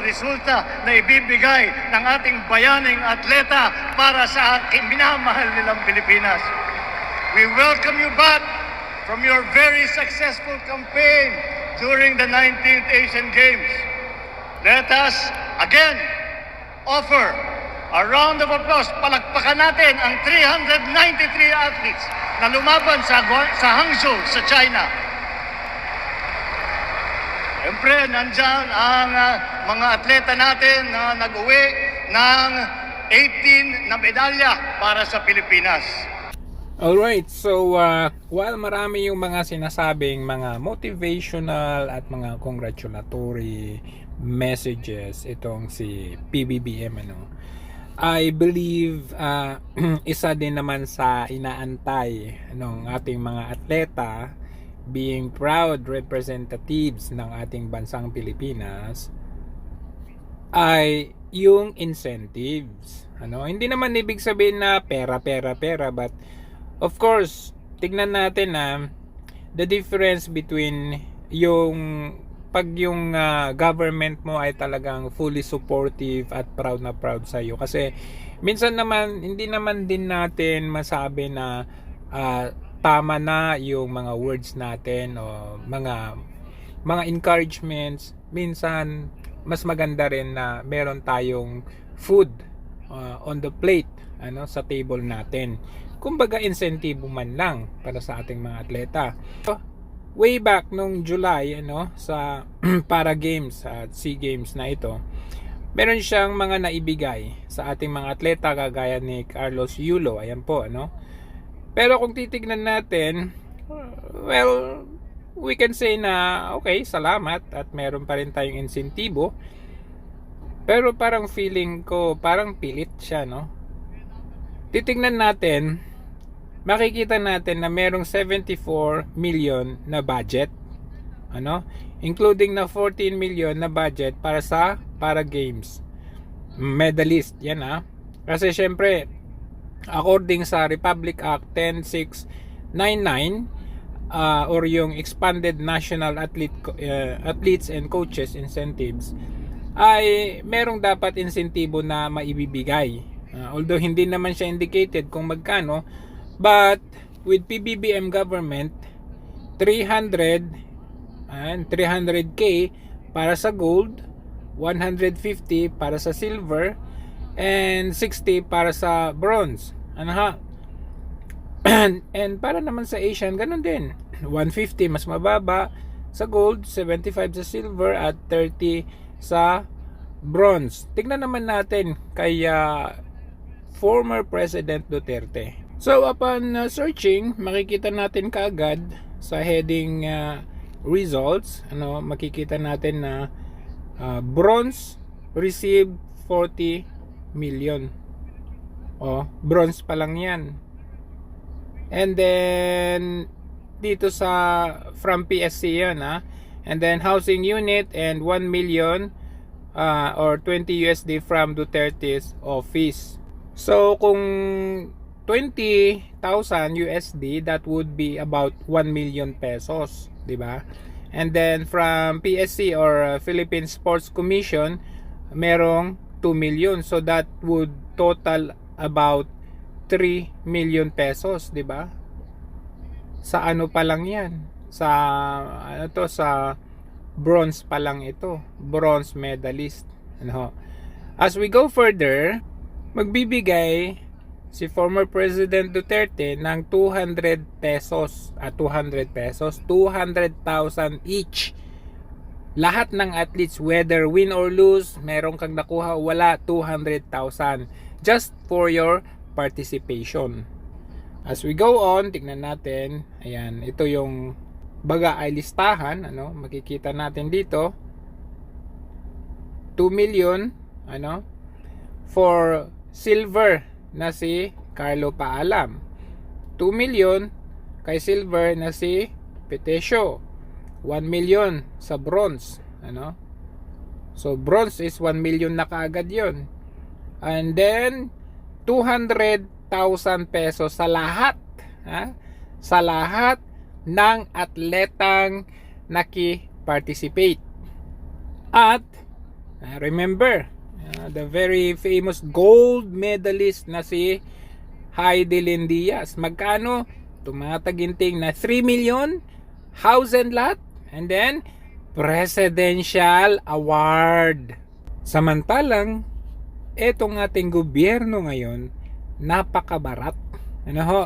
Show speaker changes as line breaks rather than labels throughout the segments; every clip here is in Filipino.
resulta na ibibigay ng ating bayaning atleta para sa ating minamahal nilang Pilipinas. We welcome you back from your very successful campaign during the 19th Asian Games. Let us again offer a round of applause. Palakpakan natin ang 393 athletes na lumaban sa Hangzhou, sa China. Siyempre, nandyan ang mga atleta natin na nag-uwi ng 18 na medalya para sa Pilipinas.
Alright, so while marami yung mga sinasabing mga motivational at mga congratulatory messages itong si PBBM, I believe isa din naman sa inaantay ng ating mga atleta being proud representatives ng ating bansang Pilipinas ay yung incentives. Hindi naman ibig sabihin na pera, but of course, tignan natin the difference between yung pag yung government mo ay talagang fully supportive at proud na proud sa iyo. Kasi minsan naman hindi naman din natin masabi na tama na yung mga words natin o mga encouragements. Minsan mas maganda rin na meron tayong food on the plate sa table natin. Kumbaga insentibo man lang para sa ating mga atleta. Way back nung July sa Para Games at SEA Games na ito, meron siyang mga naibigay sa ating mga atleta kagaya ni Carlos Yulo. Ayan po, Pero kung titignan natin, well, we can say na okay, salamat at meron pa rin tayong insentibo. Pero parang feeling ko parang pilit siya, Titignan natin, makikita natin na merong 74 million na budget, including na 14 million na budget para sa Para Games medalist. Yan kasi syempre according sa Republic Act 10699 or yung Expanded National Athletes and Coaches Incentives, ay merong dapat insentibo na maibibigay. Although hindi naman siya indicated kung magkano, but with PBBM government, 300 and 300k para sa gold, 150 para sa silver, and 60 para sa bronze. And para naman sa Asian, ganun din. 150 mas mababa sa gold, 75 sa silver, at 30 sa bronze. Tignan naman natin kay former President Duterte. So upon searching, makikita natin kaagad sa heading results, makikita natin na bronze received 40 million. Bronze pa lang yan. And then dito sa from PSC yan, and then housing unit and 1 million or 20 USD from Duterte's office. So kung 20,000 USD, that would be about 1 million pesos, di ba? And then from PSC or Philippine Sports Commission, merong 2 million. So that would total about 3 million pesos, di ba? Sa ano pa lang 'yan? Sa sa bronze pa lang ito, bronze medalist. As we go further, magbibigay si former President Duterte ng 200 pesos, 200,000 each. Lahat ng athletes, whether win or lose, meron kang nakuha o wala, 200,000 just for your participation. As we go on, tignan natin. Ayan, ito yung baga ay listahan, makikita natin dito. 2 million, for silver na si Carlo Paalam. 2 million kay silver na si Petesio. 1 million sa bronze, So bronze is 1 million na kaagad 'yon. And then 200,000 pesos sa lahat, sa lahat ng atletang naki-participate. At Remember, the very famous gold medalist na si Heidelin Diaz. Magkano? Tumataginting na 3 million, house and lot, and then presidential award. Samantalang, etong ating gobyerno ngayon, napakabarat. Ano ho?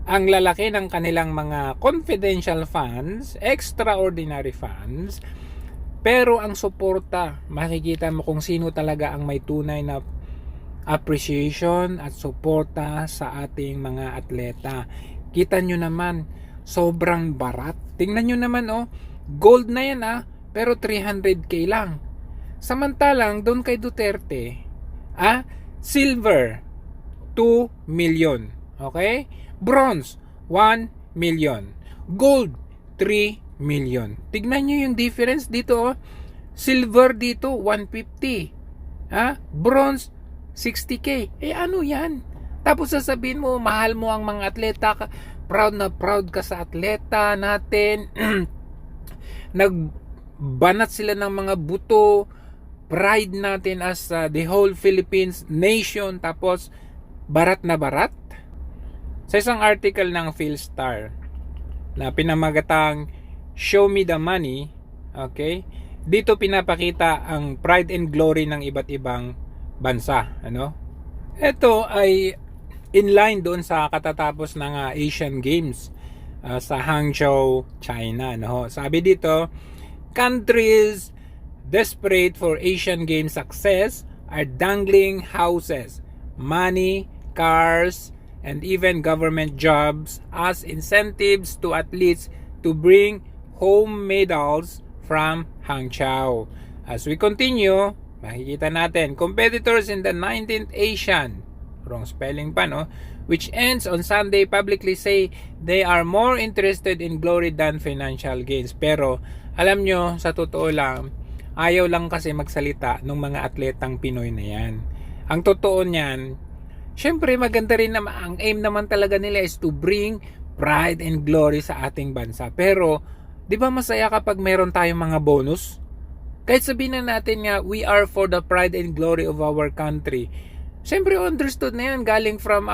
Ang lalaki ng kanilang mga confidential funds, extraordinary funds, pero ang suporta, makikita mo kung sino talaga ang may tunay na appreciation at suporta sa ating mga atleta. Kita nyo naman, sobrang barat. Tingnan nyo naman, gold na yan pero 300k lang. Samantalang, doon kay Duterte, silver, 2 million. Okay? Bronze, 1 million. Gold, 3 million. Tignan nyo yung difference dito. Silver dito, 150. Bronze, 60k. Ano yan? Tapos sasabihin mo, mahal mo ang mga atleta. Proud na proud ka sa atleta natin. Nagbanat sila ng mga buto. Pride natin as the whole Philippines nation. Tapos, barat na barat. Sa isang article ng Philstar na pinamagatang Show Me the Money, okay? Dito pinapakita ang pride and glory ng iba't ibang bansa, Ito ay in line doon sa katatapos ng Asian Games sa Hangzhou, China, Sabi dito, countries desperate for Asian Games success are dangling houses, money, cars, and even government jobs as incentives to athletes to bring home medals from Hangzhou. As we continue, makikita natin, competitors in the 19th Asian, wrong spelling pa, which ends on Sunday, publicly say they are more interested in glory than financial gains. Pero, alam nyo, sa totoo lang, ayaw lang kasi magsalita ng mga atletang Pinoy na yan. Ang totoo niyan, syempre maganda rin naman, ang aim naman talaga nila is to bring pride and glory sa ating bansa. Pero, di ba masaya kapag meron tayong mga bonus? Kahit sabihin na natin nga, we are for the pride and glory of our country. Syempre, understood na yan, galing from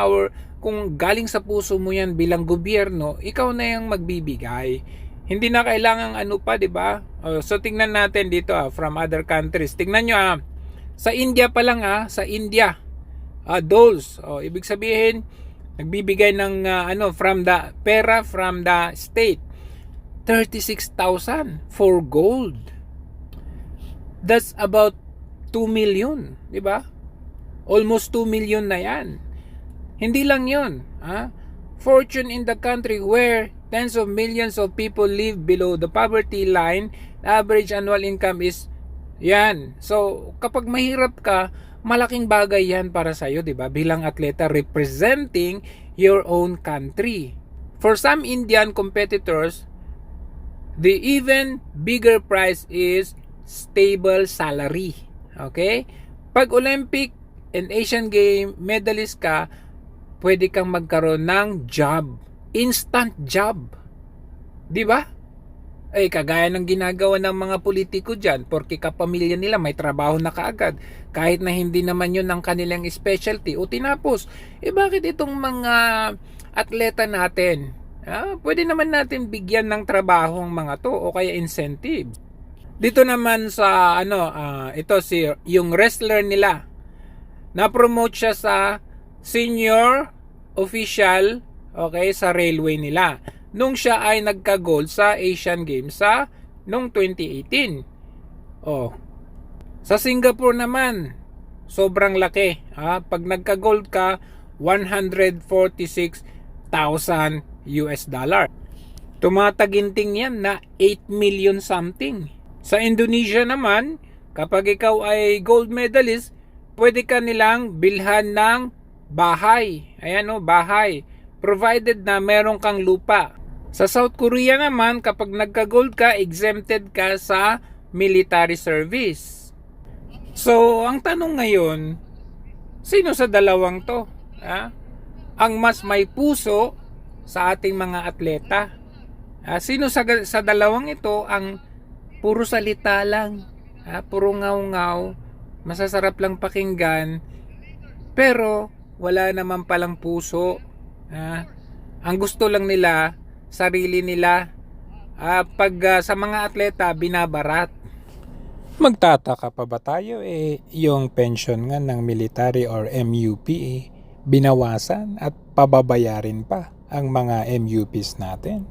kung galing sa puso mo yan bilang gobyerno, ikaw na yung magbibigay. Hindi na kailangang pa, di ba? So, tingnan natin dito from other countries. Tingnan nyo sa India pa lang sa India. Doles. Ibig sabihin, nagbibigay ng from the pera from the state. 36,000 for gold. That's about 2 million, di ba? Almost 2 million na yan. Hindi lang yun. Fortune in the country where tens of millions of people live below the poverty line, the average annual income is yan. So, kapag mahirap ka, malaking bagay yan para sa'yo, di ba? Bilang atleta representing your own country. For some Indian competitors, the even bigger prize is stable salary. Okay? Pag Olympic and Asian Game medalist ka, pwede kang magkaroon ng job. Instant job. Di ba? Kagaya ng ginagawa ng mga politiko dyan, porque kapamilya nila may trabaho na kaagad, kahit na hindi naman yun ang kanilang specialty o tinapos. Bakit itong mga atleta natin, pwede naman natin bigyan ng trabaho ang mga to o kaya incentive. Dito naman sa ito yung wrestler nila, na-promote siya sa senior official, okay, sa railway nila nung siya ay nagka-gold sa Asian Games nung 2018. Sa Singapore naman, sobrang laki. Pag nagka-gold ka, $146,000. Tumataginting yan na 8 million something. Sa Indonesia naman, kapag ikaw ay gold medalist, pwede ka nilang bilhan ng bahay. Bahay. Provided na meron kang lupa. Sa South Korea naman, kapag nagka-gold ka, exempted ka sa military service. So, ang tanong ngayon, sino sa dalawang to? Ang mas may puso sa ating mga atleta? Sino sa dalawang ito ang puro salita lang? Puro ngaw-ngaw? masasarap lang pakinggan, pero wala naman palang puso. Ang gusto lang nila, sarili nila. Pag sa mga atleta, binabarat. Magtataka pa ba tayo yung pension nga ng military or MUP binawasan at pababayarin pa ang mga MUPs natin.